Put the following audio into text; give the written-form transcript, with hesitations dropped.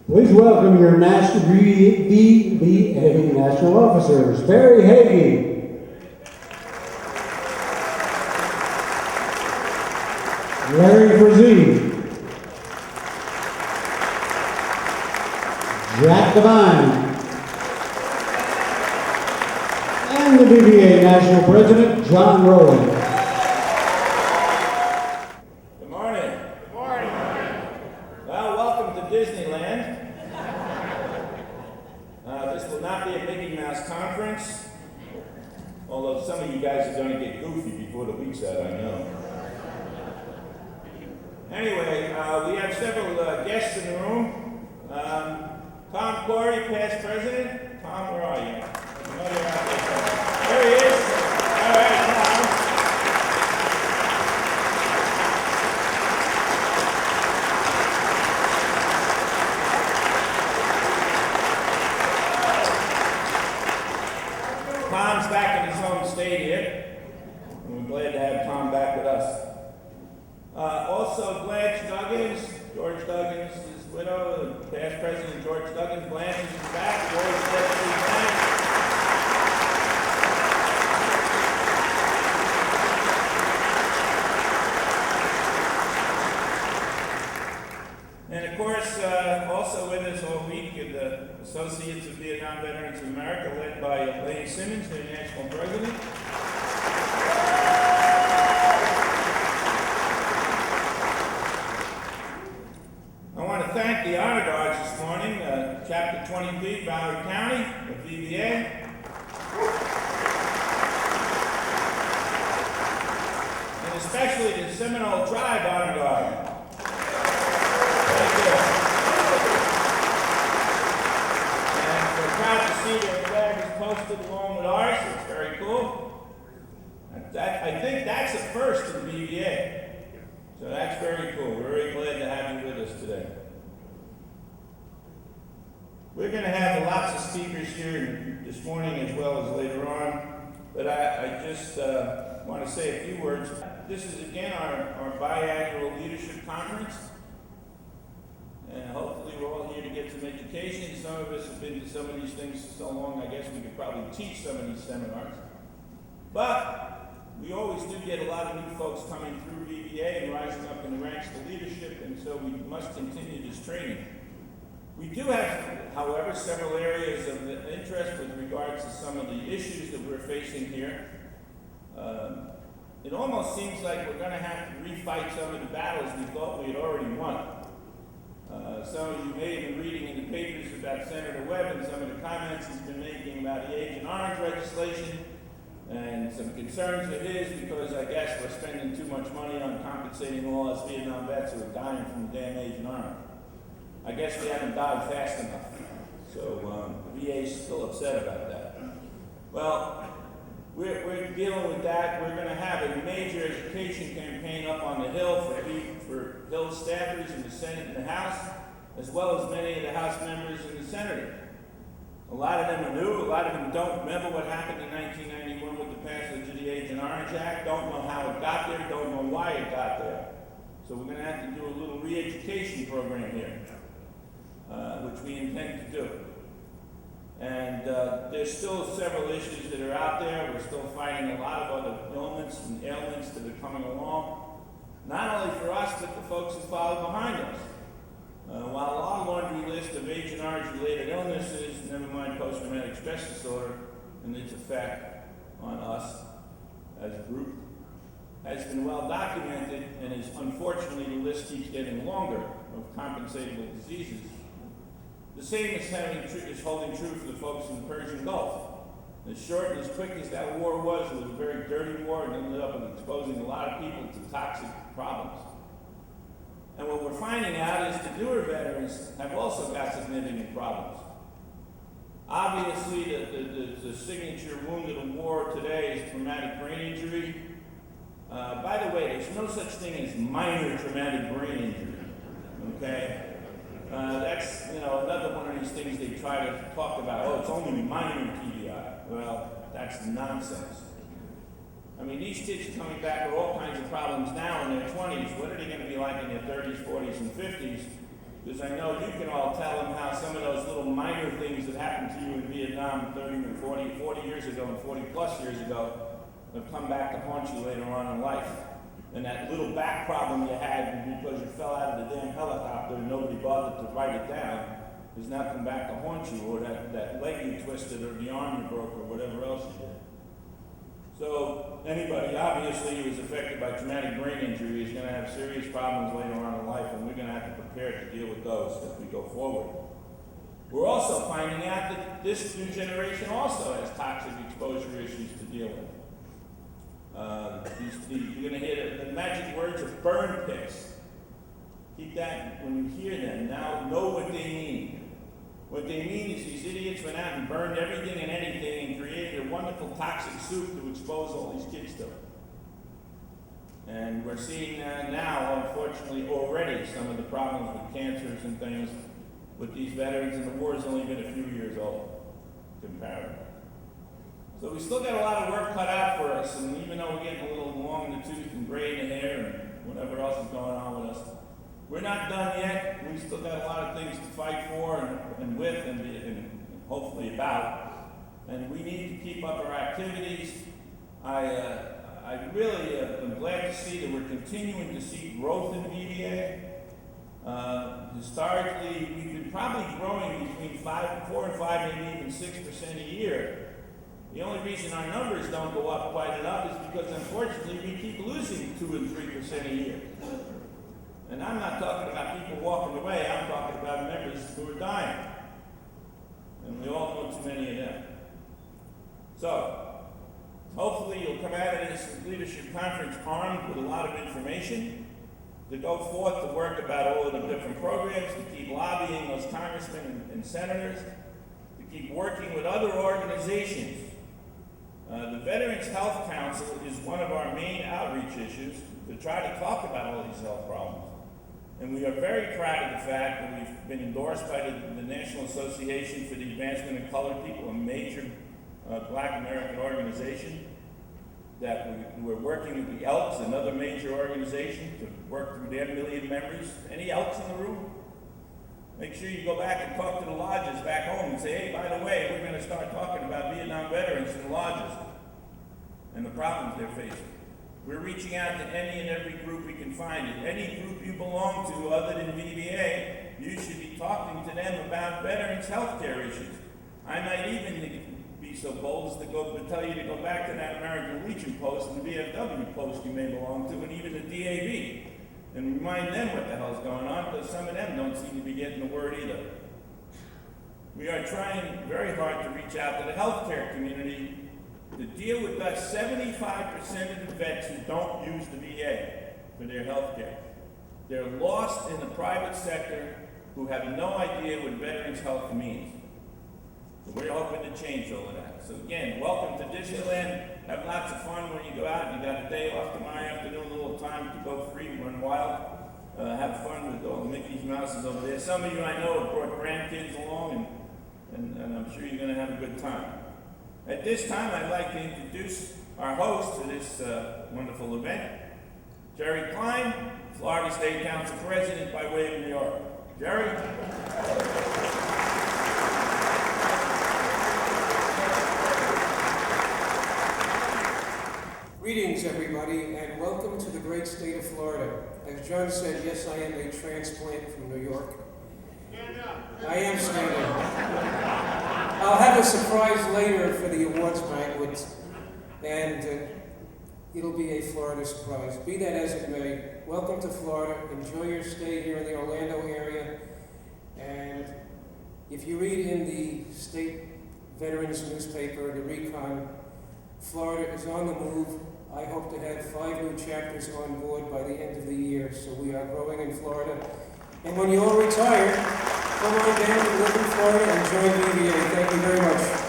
Please welcome your VBA National Officers, Barry Hagee, Larry Frazee, Jack Devine, and the VBA National President, John Rowan. Good morning. Good morning. Well, welcome to Disneyland. This will not be a Mickey Mouse conference, although some of you guys are going to get goofy before the week's out, I know. Anyway, we have several guests in the room. Tom Corey, past president. Tom, where are you? I know you're out there. There he is. All right, Tom. Tom's back in his home state here. And we're glad to have Tom back with us. Also, Blanche Duggins, George Duggins, his widow, past president George Duggins. Blanche is back. George Duggins is back. And of course, also with us all week, the Associates of Vietnam Veterans of America, led by Lady Simmons, their national president. I want to thank the Honor Guards this morning, Chapter 20B, Broward County, the VBA. And especially the Seminole Tribe Honor Guard. Thank you. And we're proud to see their flag is posted along with ours. It's very cool. I think that's a first in the VBA. So that's very cool. We're very glad to have you with us today. We're going to have lots of speakers here this morning as well as later on, but I just want to say a few words. This is again our biannual leadership conference, and hopefully we're all here to get some education. Some of us have been to some of these things so long, I guess we could probably teach some of these seminars. But we always do get a lot of new folks coming through VBA and rising up in the ranks of leadership, and so we must continue this training. We do have, however, several areas of interest with regards to some of the issues that we're facing here. It almost seems like we're going to have to refight some of the battles we thought we had already won. Some of you may have been reading in the papers about Senator Webb and some of the comments he's been making about the Agent Orange legislation, and some concerns with his because I guess we're spending too much money on compensating all us Vietnam vets who are dying from the damn Agent Orange. I guess we haven't died fast enough. So the VA is still upset about that. Well, we're dealing with that. We're going to have a major education campaign up on the Hill for Hill staffers in the Senate and the House, as well as many of the House members and the Senators. A lot of them are new. A lot of them don't remember what happened in 1991 with the passage of the Agent Orange Act, don't know how it got there, don't know why it got there. So we're going to have to do a little re-education program here, which we intend to do. And there's still several issues that are out there. We're still fighting a lot of other ailments and ailments that are coming along, not only for us, but the folks who follow behind us. While a long laundry list of Agent Orange-related illnesses, never mind post-traumatic stress disorder and its effect on us as a group, has been well documented, and is unfortunately the list keeps getting longer of compensatable diseases. The same is holding true for the folks in the Persian Gulf. As short and as quick as that war was, it was a very dirty war and ended up exposing a lot of people to toxic problems. And what we're finding out is the newer veterans have also got significant problems. Obviously, the signature wound of the war today is traumatic brain injury. By the way, there's no such thing as minor traumatic brain injury, okay? That's, another one of these things they try to talk about. Oh, it's only minor TBI. Well, that's nonsense. I mean, these kids are coming back with all kinds of problems now in their 20s. What are they going to be like in their 30s, 40s, and 50s? because I know you can all tell them how some of those little minor things that happened to you in Vietnam 30 and 40 years ago and 40 plus years ago have come back to haunt you later on in life. And that little back problem you had because you fell out of the damn helicopter and nobody bothered to write it down has now come back to haunt you, or that leg you twisted or the arm you broke or whatever else you did. So anybody obviously who is affected by traumatic brain injury is going to have serious problems later on in life, and we're going to have to prepare to deal with those as we go forward. We're also finding out that this new generation also has toxic exposure issues to deal with. You're going to hear the magic words of burn pits. Keep that when you hear them. Now know what they mean. What they mean is these idiots went out and burned everything and anything and created a wonderful toxic soup to expose all these kids to. And we're seeing now, unfortunately, already some of the problems with cancers and things with these veterans, and the war's only been a few years old, comparatively. So we still got a lot of work cut out for us, and even though we're getting a little long in the tooth and gray in the hair and whatever else is going on with us, we're not done yet. We still got a lot of things to fight for and with and hopefully about. And we need to keep up our activities. I really am glad to see that we're continuing to see growth in VBA. Historically, we've been probably growing between 4 and 5, maybe even 6% a year. The only reason our numbers don't go up quite enough is because, unfortunately, we keep losing 2 and 3% a year. And I'm not talking about people walking away, I'm talking about members who are dying. And we all know too many of them. So, hopefully you'll come out of this leadership conference armed with a lot of information to go forth to work about all of the different programs, to keep lobbying those congressmen and senators, to keep working with other organizations. The Veterans Health Council is one of our main outreach issues to try to talk about all these health problems. And we are very proud of the fact that we've been endorsed by the National Association for the Advancement of Colored People, a major Black American organization, that we're working with the Elks, another major organization, to work through their 1 million members. Any Elks in the room? Make sure you go back and talk to the lodges back home and say, hey, by the way, we're going to start talking about Vietnam veterans in the lodges and the problems they're facing. We're reaching out to any and every group we can find. If any group you belong to other than VBA, you should be talking to them about veterans' health care issues. I might even be so bold as to tell you to go back to that American Legion post and the VFW post you may belong to, and even the DAV, and remind them what the hell's going on, because some of them don't seem to be getting the word either. We are trying very hard to reach out to the healthcare community to deal with that 75% of the vets who don't use the VA for their health care. They're lost in the private sector who have no idea what veterans' health means. So we're hoping to change all of that. So again, welcome to Disneyland. Have lots of fun when you go out. You got a day off tomorrow afternoon, a little time to go free, run wild. Have fun with all the Mickey's Mouses over there. Some of you I know have brought grandkids along, and I'm sure you're going to have a good time. At this time, I'd like to introduce our host to this wonderful event, Jerry Klein, Florida State Council President by way of New York. Jerry? Greetings, everybody, and welcome to the great state of Florida. As John said, yes, I am a transplant from New York. Stand up. I am standing. I'll have a surprise later for the awards banquet, and it'll be a Florida surprise. Be that as it may, welcome to Florida. Enjoy your stay here in the Orlando area. And if you read in the state veterans newspaper, the Recon, Florida is on the move. I hope to have 5 new chapters on board by the end of the year, so we are growing in Florida. And when you all retire, come on down and live in Florida and join VBA. Thank you very much.